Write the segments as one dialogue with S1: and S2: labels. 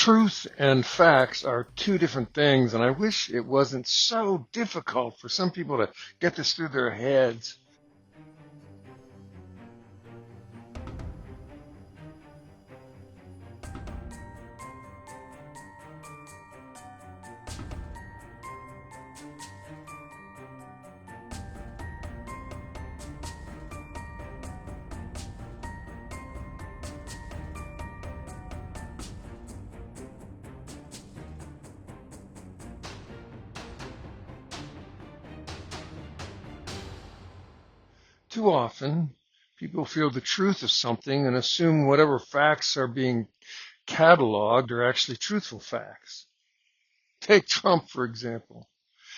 S1: Truth and facts are two different things, and I wish it wasn't so difficult for some people to get this through their heads. Too often, people feel the truth of something and assume whatever facts are being cataloged are actually truthful facts. Take Trump, for example.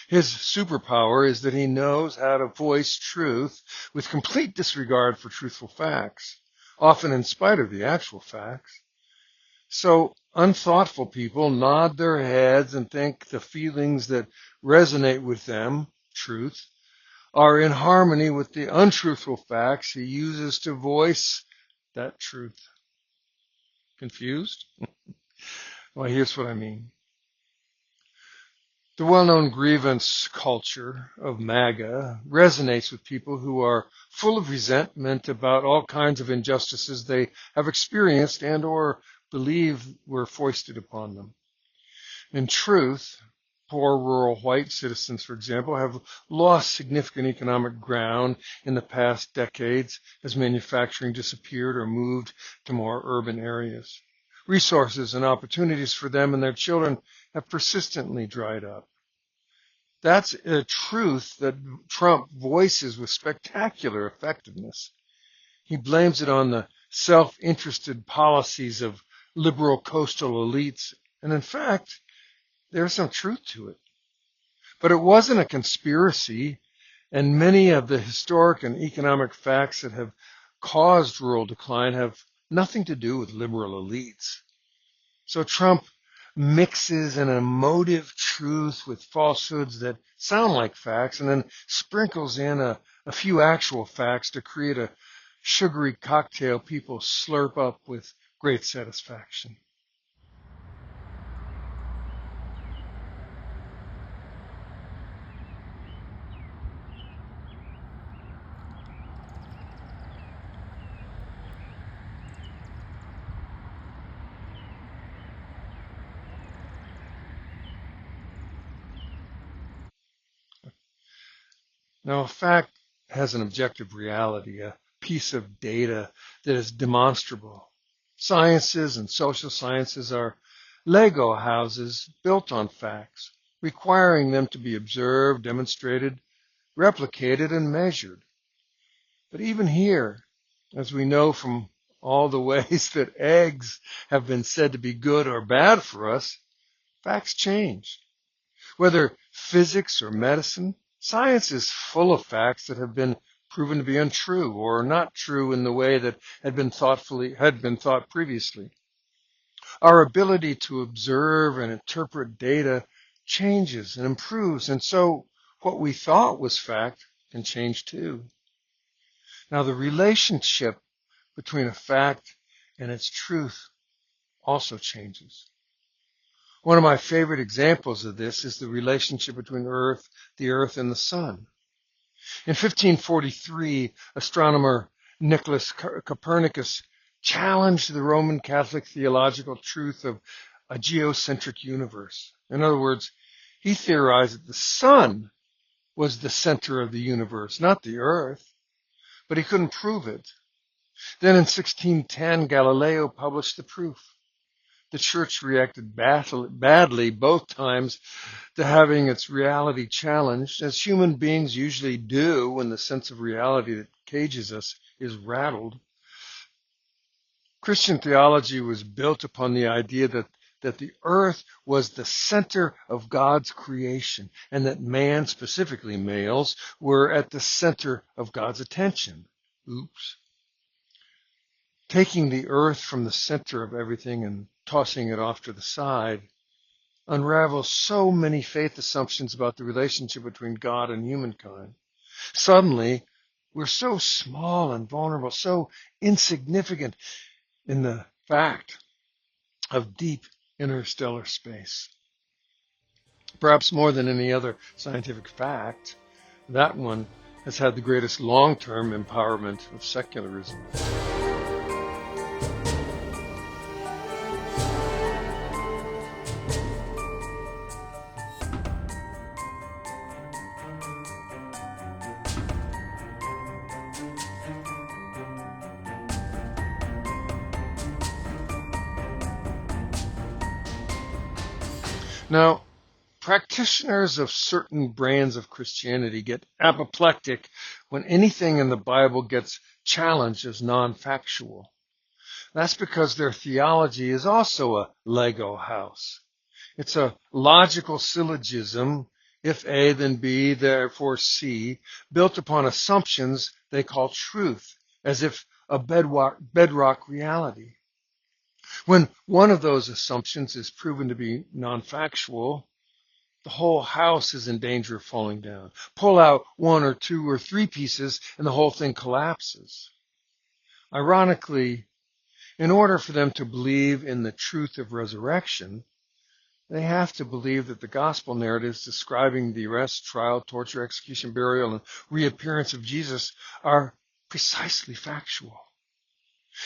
S1: His superpower is that he knows how to voice truth with complete disregard for truthful facts, often in spite of the actual facts. So unthoughtful people nod their heads and think the feelings that resonate with them, truth, are in harmony with the untruthful facts he uses to voice that truth. Confused? Well, here's what I mean. The well-known grievance culture of MAGA resonates with people who are full of resentment about all kinds of injustices they have experienced and or believe were foisted upon them. In truth, poor rural white citizens, for example, have lost significant economic ground in the past decades as manufacturing disappeared or moved to more urban areas. Resources and opportunities for them and their children have persistently dried up. That's a truth that Trump voices with spectacular effectiveness. He blames it on the self-interested policies of liberal coastal elites, and in fact, there's some truth to it. But it wasn't a conspiracy, and many of the historic and economic facts that have caused rural decline have nothing to do with liberal elites. So Trump mixes an emotive truth with falsehoods that sound like facts and then sprinkles in a few actual facts to create a sugary cocktail people slurp up with great satisfaction. Now, a fact has an objective reality, a piece of data that is demonstrable. Sciences and social sciences are Lego houses built on facts, requiring them to be observed, demonstrated, replicated, and measured. But even here, as we know from all the ways that eggs have been said to be good or bad for us, facts change. Whether physics or medicine, science is full of facts that have been proven to be untrue or not true in the way that had been thought previously. Our ability to observe and interpret data changes and improves, and so what we thought was fact can change too. Now, the relationship between a fact and its truth also changes. One of my favorite examples of this is the relationship between the Earth and the Sun. In 1543, astronomer Nicholas Copernicus challenged the Roman Catholic theological truth of a geocentric universe. In other words, he theorized that the Sun was the center of the universe, not the Earth, but he couldn't prove it. Then in 1610, Galileo published the proof. The church reacted badly both times to having its reality challenged, as human beings usually do when the sense of reality that cages us is rattled. Christian theology was built upon the idea that the earth was the center of God's creation and that man, specifically males, were at the center of God's attention. Oops. Taking the earth from the center of everything and tossing it off to the side unravels so many faith assumptions about the relationship between God and humankind. Suddenly, we're so small and vulnerable, so insignificant in the fact of deep interstellar space. Perhaps more than any other scientific fact, that one has had the greatest long-term empowerment of secularism. Now, practitioners of certain brands of Christianity get apoplectic when anything in the Bible gets challenged as non-factual. That's because their theology is also a Lego house. It's a logical syllogism, if A, then B, therefore C, built upon assumptions they call truth, as if a bedrock reality. When one of those assumptions is proven to be non-factual, the whole house is in danger of falling down. Pull out one or two or three pieces and the whole thing collapses. Ironically, in order for them to believe in the truth of resurrection, they have to believe that the gospel narratives describing the arrest, trial, torture, execution, burial, and reappearance of Jesus are precisely factual.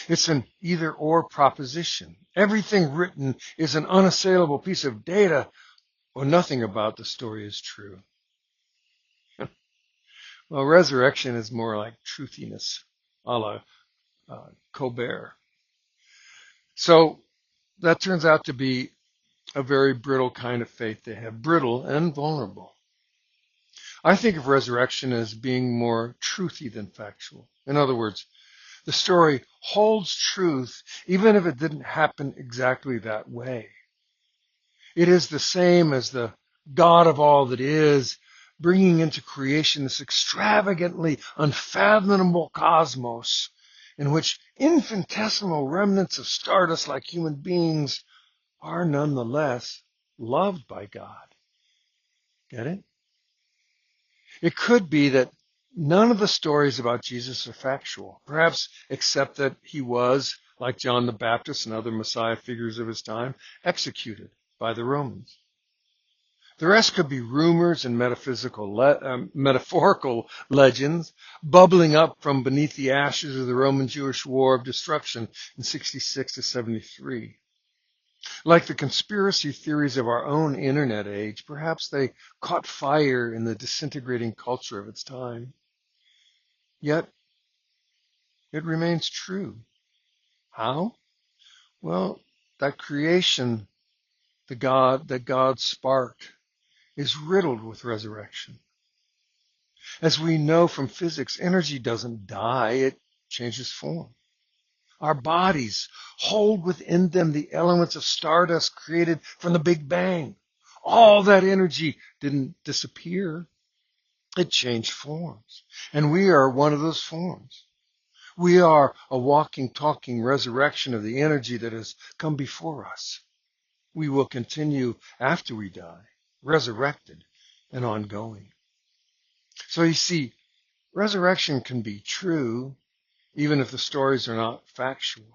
S1: It's an either-or proposition. Everything written is an unassailable piece of data, or nothing about the story is true. Well, resurrection is more like truthiness, a la Colbert. So that turns out to be a very brittle kind of faith they have, brittle and vulnerable. I think of resurrection as being more truthy than factual. In other words, the story holds truth even if it didn't happen exactly that way. It is the same as the God of all that is bringing into creation this extravagantly unfathomable cosmos in which infinitesimal remnants of stardust like human beings are nonetheless loved by God. Get it? It could be that none of the stories about Jesus are factual, perhaps except that he was, like John the Baptist and other Messiah figures of his time, executed by the Romans. The rest could be rumors and metaphorical legends bubbling up from beneath the ashes of the Roman-Jewish War of Destruction in 66 to 73. Like the conspiracy theories of our own internet age, perhaps they caught fire in the disintegrating culture of its time. Yet, it remains true. How? Well, that creation, that God sparked, is riddled with resurrection. As we know from physics, energy doesn't die, it changes form. Our bodies hold within them the elements of stardust created from the Big Bang. All that energy didn't disappear. It changed forms. And we are one of those forms. We are a walking, talking resurrection of the energy that has come before us. We will continue after we die, resurrected and ongoing. So you see, resurrection can be true even if the stories are not factual.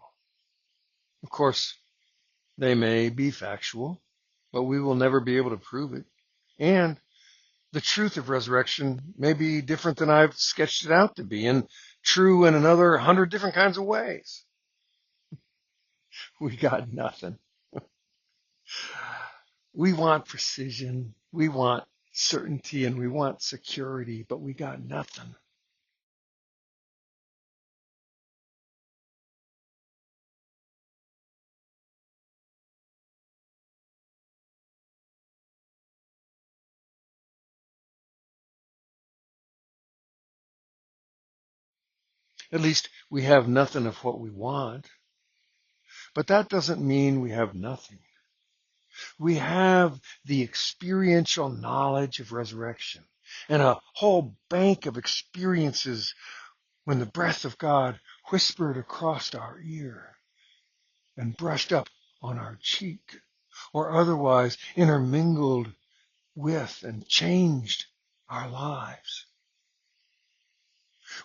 S1: Of course, they may be factual, but we will never be able to prove it. And the truth of resurrection may be different than I've sketched it out to be, and true in another 100 different kinds of ways. We got nothing. We want precision, we want certainty, and we want security, but we got nothing. At least we have nothing of what we want. But that doesn't mean we have nothing. We have the experiential knowledge of resurrection and a whole bank of experiences when the breath of God whispered across our ear and brushed up on our cheek, or otherwise intermingled with and changed our lives.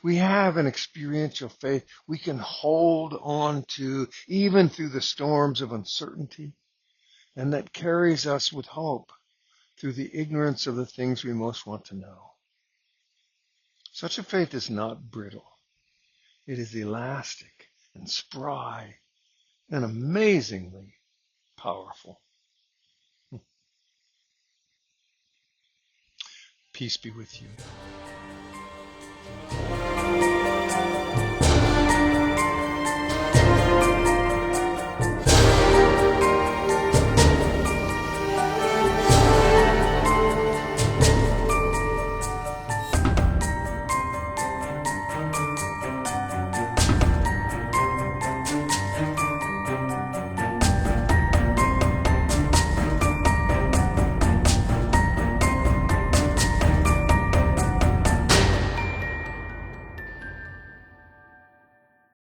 S1: We have an experiential faith we can hold on to even through the storms of uncertainty, and that carries us with hope through the ignorance of the things we most want to know. Such a faith is not brittle. It is elastic and spry and amazingly powerful. Peace be with you.